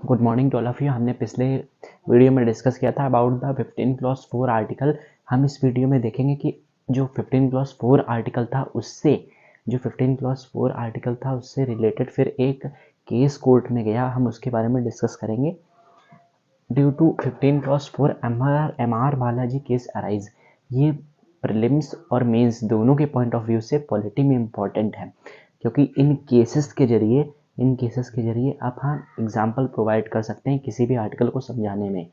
Good morning to all of you. हमने पिछले video में डिस्कस किया था अबाउट द 15 क्लॉज 4 आर्टिकल। हम इस वीडियो में देखेंगे कि जो 15 क्लॉज 4 आर्टिकल था उससे रिलेटेड फिर एक केस कोर्ट में गया, हम उसके बारे में डिस्कस करेंगे। Due to 15 clause 4 M R Balaji case arise. ये प्रीलिम्स और मेंस दोनों के पॉइंट ऑफ व्यू से पॉलिटी में इम्पॉर्टेंट है, क्योंकि इन केसेस के जरिए आप एग्जाम्पल प्रोवाइड कर सकते हैं किसी भी आर्टिकल को समझाने में।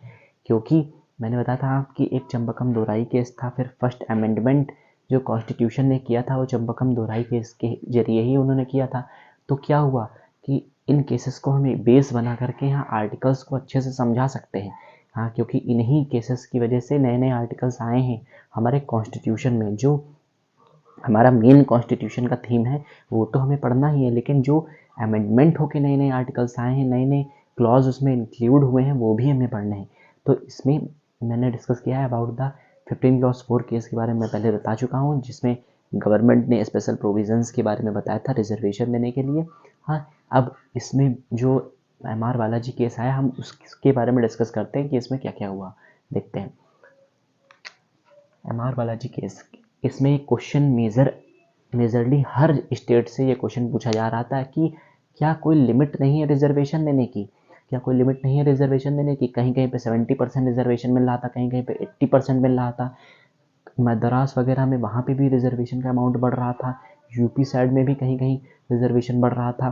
क्योंकि मैंने बताया था आपकी एक चंपकम दोहराई केस था, फिर फर्स्ट अमेंडमेंट जो कॉन्स्टिट्यूशन ने किया था वो चंपकम दोहराई केस के जरिए ही उन्होंने किया था। तो क्या हुआ कि इन केसेस को हमें बेस बना करके यहाँ आर्टिकल्स को अच्छे से समझा सकते हैं। हाँ, क्योंकि इन्हीं केसेस की वजह से नए नए आर्टिकल्स आए हैं हमारे कॉन्स्टिट्यूशन में। जो हमारा मेन कॉन्स्टिट्यूशन का थीम है वो तो हमें पढ़ना ही है, लेकिन जो अमेंडमेंट होके नए नए आर्टिकल्स आए हैं, नए नए क्लॉज उसमें इंक्लूड हुए हैं, वो भी हमें पढ़ने हैं। तो इसमें मैंने डिस्कस किया है अबाउट द 15 क्लॉज 4 केस के बारे में पहले बता चुका हूँ, जिसमें गवर्नमेंट ने स्पेशल प्रोविजंस के बारे में बताया था रिजर्वेशन देने के लिए। हाँ, अब इसमें जो एम.आर. बालाजी केस आया, हम उसके बारे में डिस्कस करते हैं कि इसमें क्या क्या हुआ। देखते हैं एम.आर. बालाजी केस। इसमें क्वेश्चन मेजरली हर स्टेट से ये क्वेश्चन पूछा जा रहा था कि क्या कोई लिमिट नहीं है रिजर्वेशन देने की, कहीं कहीं पे 70% रिजर्वेशन मिल रहा था, कहीं कहीं पे 80% मिल रहा था। मद्रास वगैरह में वहाँ पे भी रिजर्वेशन का अमाउंट बढ़ रहा था, यूपी साइड में भी कहीं कहीं रिजर्वेशन बढ़ रहा था।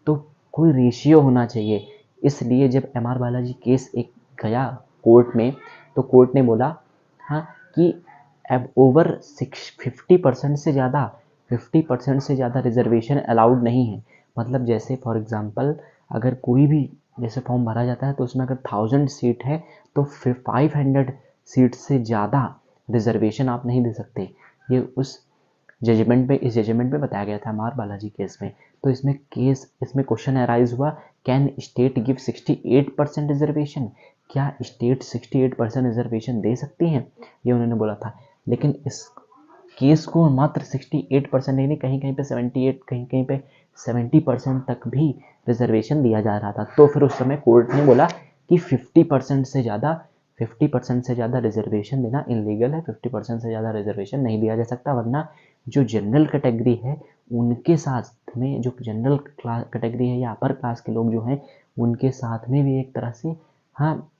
तो कोई रेशियो होना चाहिए। इसलिए जब एम.आर. बालाजी केस एक गया कोर्ट में, तो कोर्ट ने बोला हाँ कि अब ओवर 50% से ज़्यादा रिजर्वेशन अलाउड नहीं है। मतलब जैसे फॉर एग्जांपल अगर कोई भी जैसे फॉर्म भरा जाता है तो उसमें अगर 1000 सीट है तो 500 सीट से ज़्यादा रिजर्वेशन आप नहीं दे सकते। ये इस जजमेंट में बताया गया था एम.आर. बालाजी केस में। तो इसमें क्वेश्चन अराइज हुआ, कैन स्टेट गिव 68% रिजर्वेशन? क्या स्टेट 68% रिजर्वेशन दे सकती हैं? ये उन्होंने बोला था। लेकिन इस केस को मात्र 68% नहीं, कहीं कहीं पे 78, कहीं कहीं पे 70% तक भी रिजर्वेशन दिया जा रहा था। तो फिर उस समय कोर्ट ने बोला कि 50% से ज़्यादा रिजर्वेशन देना इनलीगल है। 50% से ज़्यादा रिजर्वेशन नहीं दिया जा सकता, वरना जो जनरल कैटेगरी है उनके साथ में, जो जनरल क्लास कैटेगरी है या अपर क्लास के लोग जो हैं, उनके साथ में भी एक तरह से हाँ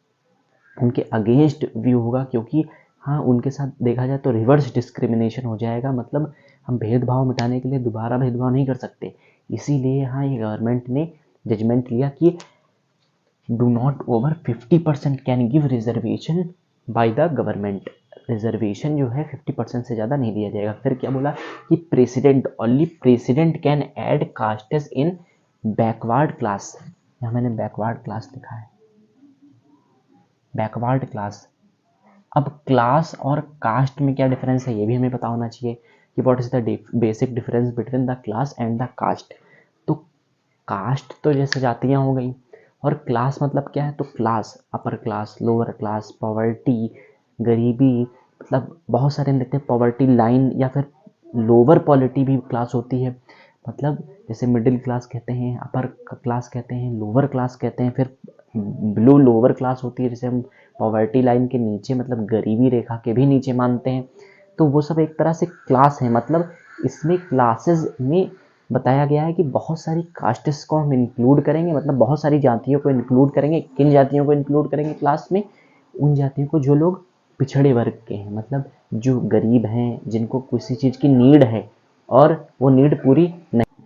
उनके अगेंस्ट व्यू होगा। क्योंकि हाँ, उनके साथ देखा जाए तो रिवर्स डिस्क्रिमिनेशन हो जाएगा। मतलब हम भेदभाव मिटाने के लिए दोबारा भेदभाव नहीं कर सकते। इसीलिए हाँ, ये गवर्नमेंट ने जजमेंट लिया कि do not over 50% can give reservation by the government. Reservation जो है 50% से ज़्यादा नहीं दिया जाएगा। फिर क्या बोला कि only president can add castes in backward class. यहाँ मैंने बैकवर्ड क्लास लिखा है, बैकवर्ड क्लास। अब क्लास और कास्ट में क्या डिफरेंस है ये भी हमें पता होना चाहिए कि what is the basic difference between the class and the caste. तो कास्ट तो जैसे जातियाँ हो गई, और क्लास मतलब क्या है? तो class, upper class, lower class, poverty, गरीबी, मतलब बहुत सारे हम देखते हैं पॉवर्टी लाइन या फिर लोअर पॉलिटी भी क्लास होती है। मतलब जैसे मिडिल क्लास कहते हैं, अपर क्लास कहते हैं, लोअर क्लास कहते हैं, फिर बिलो लोअर क्लास होती है जिसे हम पॉवर्टी लाइन के नीचे, मतलब गरीबी रेखा के भी नीचे मानते हैं। तो वो सब एक तरह से क्लास है। मतलब इसमें क्लासेस में बताया गया है कि बहुत सारी कास्ट्स को हम इंक्लूड करेंगे, मतलब बहुत सारी जातियों को इंक्लूड करेंगे। किन जातियों को इंक्लूड करेंगे क्लास में? उन जातियों को जो लोग पिछड़े वर्ग के हैं, मतलब जो गरीब हैं, जिनको किसी चीज़ की नीड है और वो नीड पूरी नहीं।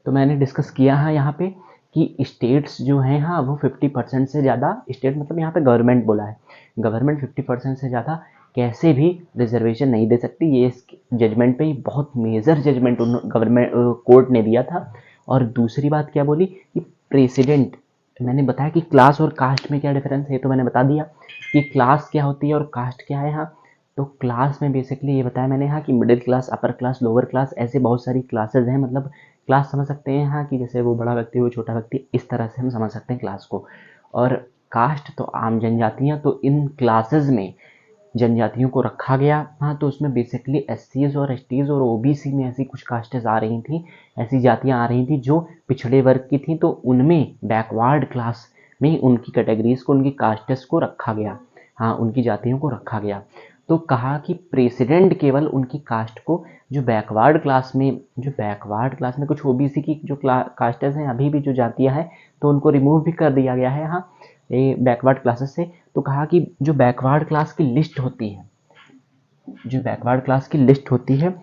तो मैंने डिस्कस किया है यहाँ पे कि स्टेट्स जो हैं हाँ वो 50% से ज़्यादा, स्टेट मतलब यहाँ पे गवर्नमेंट बोला है, गवर्नमेंट 50% से ज़्यादा कैसे भी रिजर्वेशन नहीं दे सकती। ये इस जजमेंट पे ही बहुत मेजर जजमेंट गवर्नमेंट कोर्ट ने दिया था। और दूसरी बात क्या बोली कि प्रेसिडेंट, मैंने बताया कि क्लास और कास्ट में क्या डिफरेंस है, तो मैंने बता दिया कि क्लास क्या होती है और कास्ट क्या है। हाँ, तो क्लास में बेसिकली ये बताया मैंने हाँ कि middle class, upper class, lower class, ऐसे बहुत सारी क्लासेज हैं। मतलब क्लास समझ सकते हैं हाँ कि जैसे वो बड़ा व्यक्ति वो छोटा व्यक्ति, इस तरह से हम समझ सकते हैं क्लास को। और कास्ट तो आम जनजातियाँ। तो इन क्लासेज में जनजातियों को रखा गया। हाँ, तो उसमें बेसिकली एससीज और एसटीज और ओबीसी में ऐसी कुछ कास्टें आ रही थी, ऐसी जातियाँ आ रही थी जो पिछड़े वर्ग की थी, तो उनमें बैकवर्ड क्लास में उनकी कैटेगरीज को, उनकी कास्टेस को रखा गया। हाँ, उनकी जातियों को रखा गया। तो कहा कि प्रेसिडेंट केवल उनकी कास्ट को, जो बैकवर्ड क्लास में कुछ ओबीसी की जो कास्टेस हैं, अभी भी जो जातियाँ हैं, तो उनको रिमूव भी कर दिया गया है। हाँ, ये बैकवर्ड क्लासेस से। तो कहा कि जो बैकवर्ड क्लास की लिस्ट होती है, जो बैकवर्ड क्लास की लिस्ट होती है,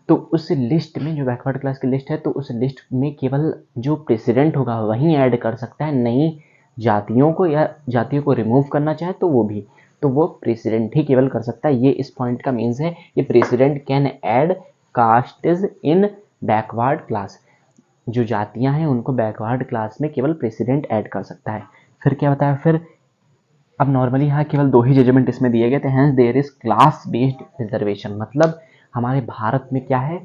तो उस लिस्ट में, जो बैकवर्ड क्लास की लिस्ट है, तो उस लिस्ट में केवल जो प्रेसिडेंट होगा वही ऐड कर सकता है, नई जातियों को या जातियों को रिमूव करना चाहे तो वो भी, तो वो प्रेसिडेंट ही केवल कर सकता है। ये इस पॉइंट का मीन्स है, ये president can add castes in backward class. जो जातियां हैं उनको बैकवर्ड क्लास में केवल प्रेसिडेंट ऐड कर सकता है। फिर क्या बताया, फिर अब नॉर्मली यहाँ केवल 2 ही जजमेंट इसमें दिए गए थे। Hence there is class based reservation, मतलब हमारे भारत में क्या है,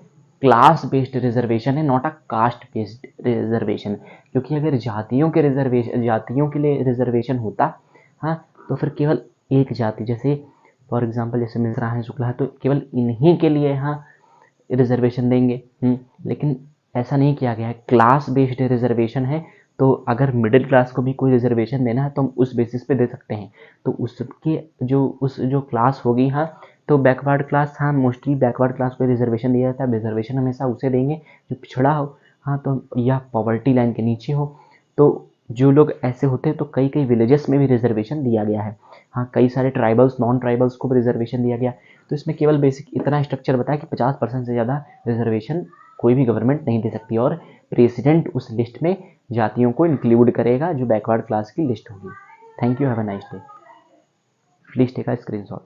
क्लास बेस्ड रिजर्वेशन है, not a caste based reservation. क्योंकि अगर जातियों के लिए रिजर्वेशन होता, हाँ, तो फिर केवल एक जाति, जैसे फॉर एग्जाम्पल जैसे मिश्रा है, शुक्ला है, तो केवल इन्हीं के लिए यहाँ रिजर्वेशन देंगे। लेकिन ऐसा नहीं किया गया है, क्लास बेस्ड रिजर्वेशन है। तो अगर मिडिल क्लास को भी कोई रिजर्वेशन देना है तो हम उस बेसिस पे दे सकते हैं। तो उसके जो क्लास होगी, हाँ, तो बैकवर्ड क्लास, हाँ, मोस्टली बैकवर्ड क्लास को रिजर्वेशन दिया जाता है। रिजर्वेशन हमेशा उसे देंगे जो पिछड़ा हो, हाँ, तो या पॉवर्टी लाइन के नीचे हो। तो जो लोग ऐसे होते हैं, तो कई कई विलेजेस में भी रिजर्वेशन दिया गया है। हाँ, कई सारे ट्राइबल्स, नॉन ट्राइबल्स को भी रिजर्वेशन दिया गया। तो इसमें केवल बेसिक इतना स्ट्रक्चर बताया कि 50% से ज़्यादा रिजर्वेशन कोई भी गवर्नमेंट नहीं दे सकती, और प्रेसिडेंट उस लिस्ट में जातियों को इंक्लूड करेगा जो बैकवर्ड क्लास की लिस्ट होगी। Thank you, have a nice day. Please take a screenshot.